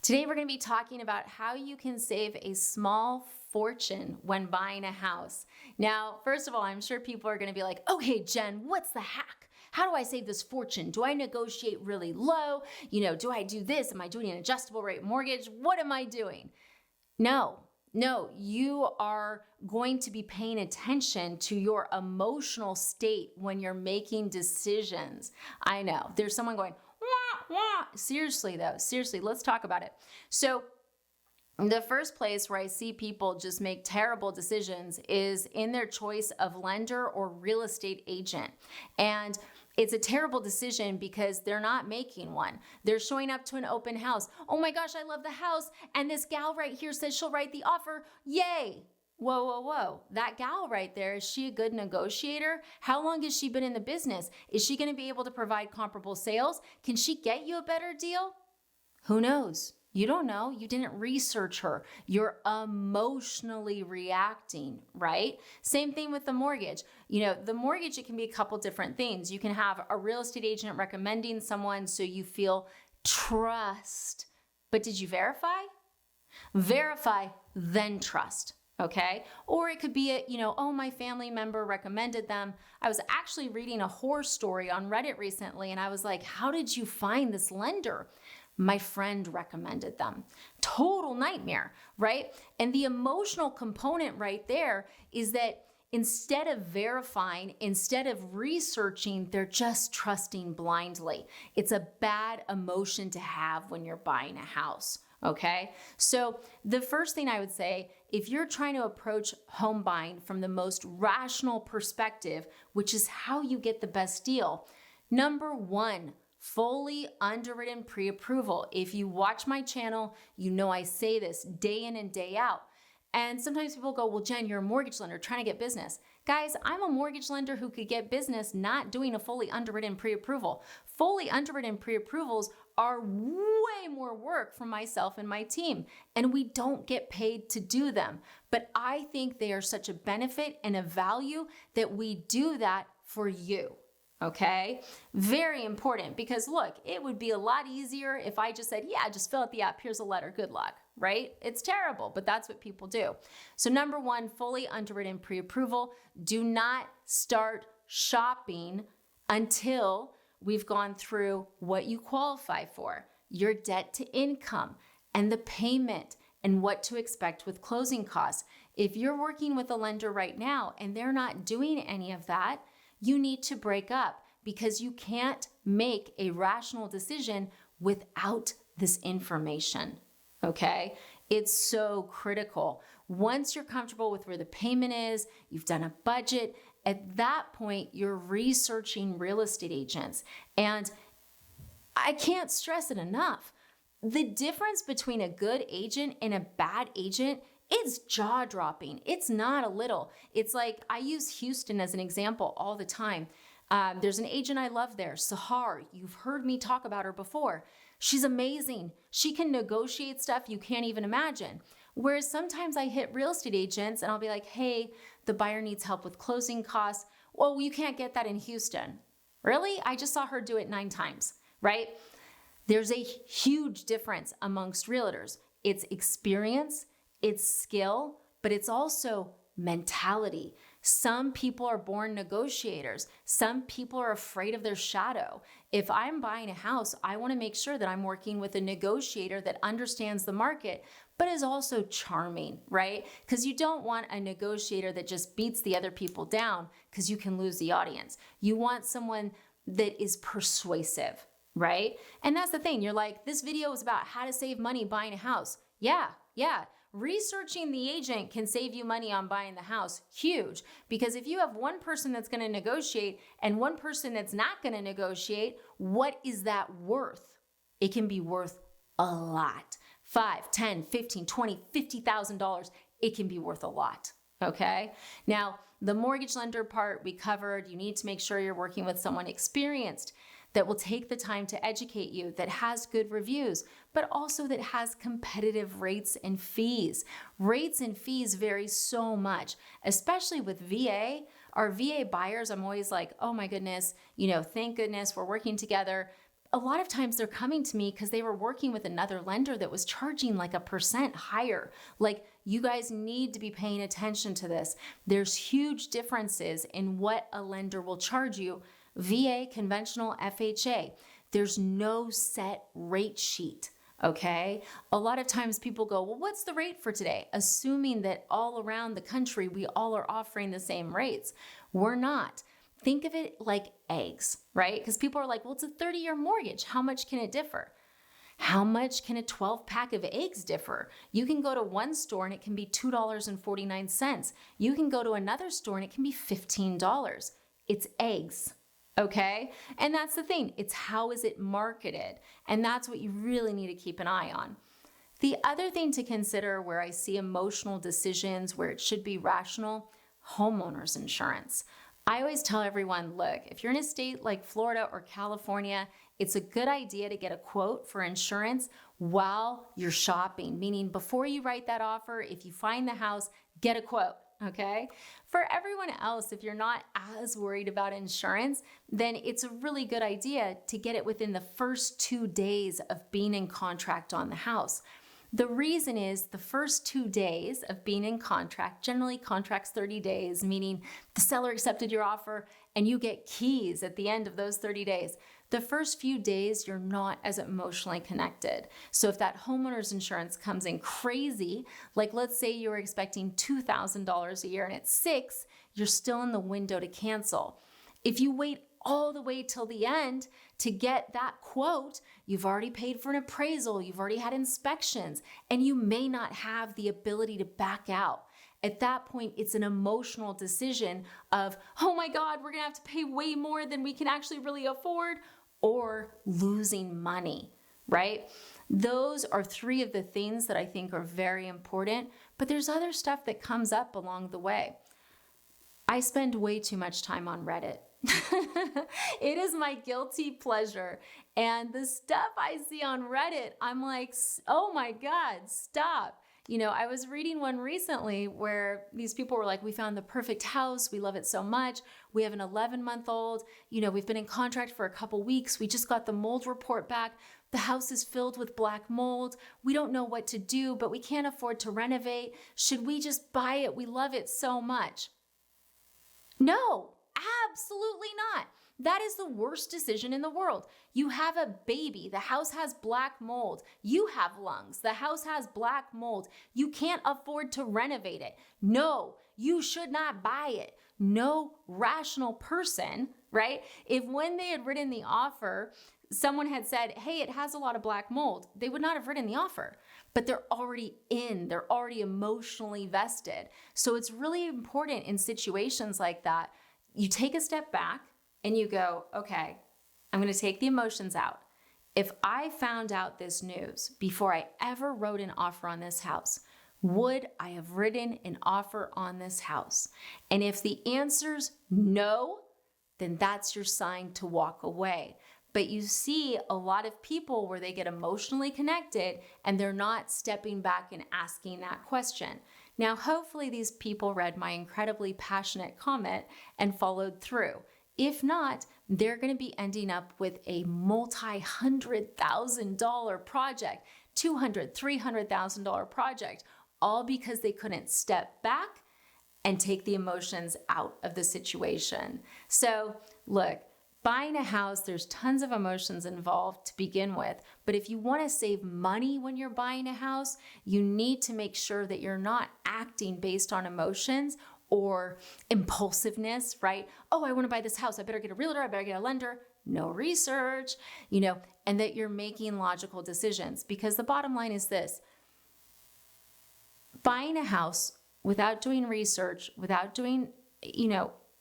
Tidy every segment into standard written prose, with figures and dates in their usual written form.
Today, we're going to be talking about how you can save a small fortune when buying a house. Now, first of all, I'm sure people are going to be like, okay, Jen, what's the hack? How do I save this fortune? Do I negotiate really low? Do I do this? Am I doing an adjustable rate mortgage? What am I doing? No, you are going to be paying attention to your emotional state when you're making decisions. I know there's someone going, wah, wah. Seriously, let's talk about it. So the first place where I see people just make terrible decisions is in their choice of lender or real estate agent. And it's a terrible decision because they're not making one. They're showing up to an open house. Oh my gosh, I love the house. And this gal right here says she'll write the offer. Yay. Whoa. That gal right there, is she a good negotiator? How long has she been in the business? Is she going to be able to provide comparable sales? Can she get you a better deal? Who knows? You don't know. You didn't research her. You're emotionally reacting, right? Same thing with the mortgage. The mortgage, it can be a couple different things. You can have a real estate agent recommending someone so you feel trust. But did you verify? Verify, then trust. Okay. Or it could be my family member recommended them. I was actually reading a horror story on Reddit recently, and I was like, how did you find this lender? My friend recommended them. Total nightmare, right? And the emotional component right there is that instead of verifying, instead of researching, they're just trusting blindly. It's a bad emotion to have when you're buying a house. Okay. So the first thing I would say, if you're trying to approach home buying from the most rational perspective, which is how you get the best deal, number one, fully underwritten pre-approval. If you watch my channel, you know I say this day in and day out. And sometimes people go, well, Jen, you're a mortgage lender trying to get business. Guys, I'm a mortgage lender who could get business not doing a fully underwritten pre-approval. Fully underwritten pre-approvals are way more work for myself and my team, and we don't get paid to do them. But I think they are such a benefit and a value that we do that for you. Okay, very important, because look, it would be a lot easier if I just said, yeah, just fill out the app. Here's a letter. Good luck, right? It's terrible, but that's what people do. So number one, fully underwritten pre-approval. Do not start shopping until we've gone through what you qualify for, your debt to income and the payment and what to expect with closing costs. If you're working with a lender right now and they're not doing any of that, you need to break up, because you can't make a rational decision without this information, okay? It's so critical. Once you're comfortable with where the payment is, you've done a budget, at that point, you're researching real estate agents. And I can't stress it enough. The difference between a good agent and a bad agent, it's jaw-dropping. It's not a little. It's like, I use Houston as an example all the time. There's an agent I love there, Sahar. You've heard me talk about her before. She's amazing. She can negotiate stuff you can't even imagine. Whereas sometimes I hit real estate agents and I'll be like, hey, the buyer needs help with closing costs. Well, you can't get that in Houston. Really? I just saw her do it 9 times, right? There's a huge difference amongst realtors. It's experience, it's skill, but it's also mentality. Some people are born negotiators. Some people are afraid of their shadow. If I'm buying a house, I want to make sure that I'm working with a negotiator that understands the market, but is also charming, right? Because you don't want a negotiator that just beats the other people down, because you can lose the audience. You want someone that is persuasive, right? And that's the thing. You're like, this video is about how to save money buying a house. Yeah. Researching the agent can save you money on buying the house. Huge. Because if you have one person that's going to negotiate and one person that's not going to negotiate, what is that worth? It can be worth a lot. $5, $10, $15, $20, $50,000. It can be worth a lot. Okay. Now, the mortgage lender part we covered. You need to make sure you're working with someone experienced that will take the time to educate you, that has good reviews, but also that has competitive rates and fees. Rates and fees vary so much, especially with VA. Our VA buyers, I'm always like, oh my goodness, thank goodness we're working together. a lot of times they're coming to me because they were working with another lender that was charging like 1% higher. Like, you guys need to be paying attention to this. There's huge differences in what a lender will charge you. VA, conventional, FHA. There's no set rate sheet. Okay. A lot of times people go, well, what's the rate for today? Assuming that all around the country, we all are offering the same rates. We're not. Think of it like eggs, right? Because people are like, well, it's a 30-year mortgage. How much can it differ? How much can a 12-pack of eggs differ? You can go to one store and it can be $2.49. You can go to another store and it can be $15. It's eggs. Okay? And that's the thing. It's how is it marketed? And that's what you really need to keep an eye on. The other thing to consider where I see emotional decisions where it should be rational, homeowners insurance. I always tell everyone, look, if you're in a state like Florida or California, it's a good idea to get a quote for insurance while you're shopping, meaning before you write that offer, if you find the house, get a quote. Okay. For everyone else, if you're not as worried about insurance, then it's a really good idea to get it within the first 2 days of being in contract on the house. The reason is the first 2 days of being in contract, generally contracts 30 days, meaning the seller accepted your offer and you get keys at the end of those 30 days. The first few days, you're not as emotionally connected. So if that homeowner's insurance comes in crazy, like let's say you were expecting $2,000 a year and it's $6,000, you're still in the window to cancel. If you wait all the way till the end to get that quote, you've already paid for an appraisal, you've already had inspections, and you may not have the ability to back out. At that point, it's an emotional decision of, oh my God, we're gonna have to pay way more than we can actually really afford, or losing money, right? Those are 3 of the things that I think are very important, but there's other stuff that comes up along the way. I spend way too much time on Reddit. It is my guilty pleasure. And the stuff I see on Reddit, I'm like, oh my God, stop. You know, I was reading one recently where these people were like, we found the perfect house. We love it so much. We have an 11-month-old. You know, we've been in contract for a couple weeks. We just got the mold report back. The house is filled with black mold. We don't know what to do, but we can't afford to renovate. Should we just buy it? We love it so much. No, absolutely not. That is the worst decision in the world. You have a baby. The house has black mold. You have lungs. The house has black mold. You can't afford to renovate it. No, you should not buy it. No rational person, right? If when they had written the offer, someone had said, hey, it has a lot of black mold, they would not have written the offer. But they're already they're already emotionally vested. So it's really important in situations like that, you take a step back and you go, okay, I'm going to take the emotions out. If I found out this news before I ever wrote an offer on this house, would I have written an offer on this house? And if the answer's no, then that's your sign to walk away. But you see a lot of people where they get emotionally connected and they're not stepping back and asking that question. Now, hopefully these people read my incredibly passionate comment and followed through. If not, they're going to be ending up with a multi-$100,000 project, $200,000, $300,000 project, all because they couldn't step back and take the emotions out of the situation. So look, buying a house, there's tons of emotions involved to begin with. But if you want to save money when you're buying a house, you need to make sure that you're not acting based on emotions or impulsiveness, right? Oh, I want to buy this house. I better get a realtor. I better get a lender. No research, and that you're making logical decisions. Because the bottom line is this: buying a house without doing research, without doing,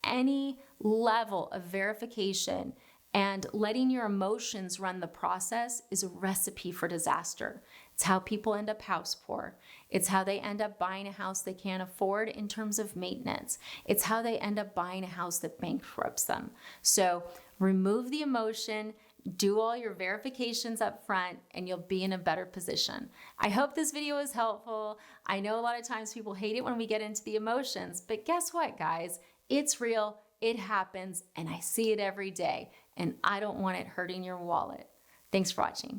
any level of verification and letting your emotions run the process is a recipe for disaster. It's how people end up house poor. It's how they end up buying a house they can't afford in terms of maintenance. It's how they end up buying a house that bankrupts them. So remove the emotion, do all your verifications up front, and you'll be in a better position. I hope this video was helpful. I know a lot of times people hate it when we get into the emotions, but guess what, guys? It's real, it happens, and I see it every day, and I don't want it hurting your wallet. Thanks for watching.